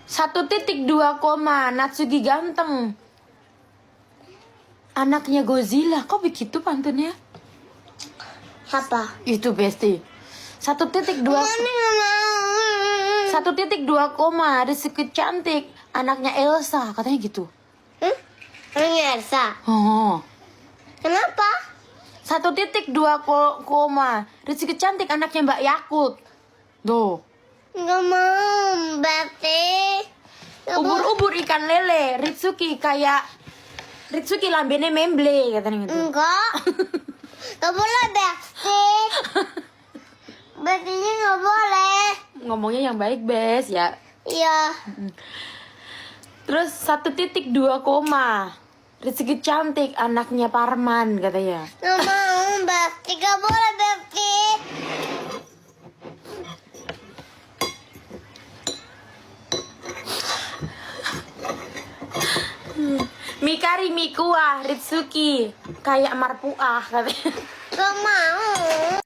1,2 Natsuki ganteng. Anaknya Godzilla. Kok begitu pantunnya? Apa? Itu Besti. 1,2 Rizky cantik. Anaknya Elsa. Katanya gitu. Orangnya Elsa. Oh. Kenapa? 1,2 Rizky cantik. Anaknya Mbak Yakult. Tuh. Nggak mau, Betty. Ubur-ubur ikan lele. Ritsuki kayak Ritsuki lambene memble katanya gitu. Enggak. Nggak boleh, Betty. Betty-nya nggak boleh. Ngomongnya yang baik, Bes, ya. Iya. Terus 1,2 Rizky cantik, anaknya Parman katanya. Nggak mau, Betty. Nggak boleh, Betty. Mikari Mikuah Ritsuki kayak marpuah katanya. Nggak mau.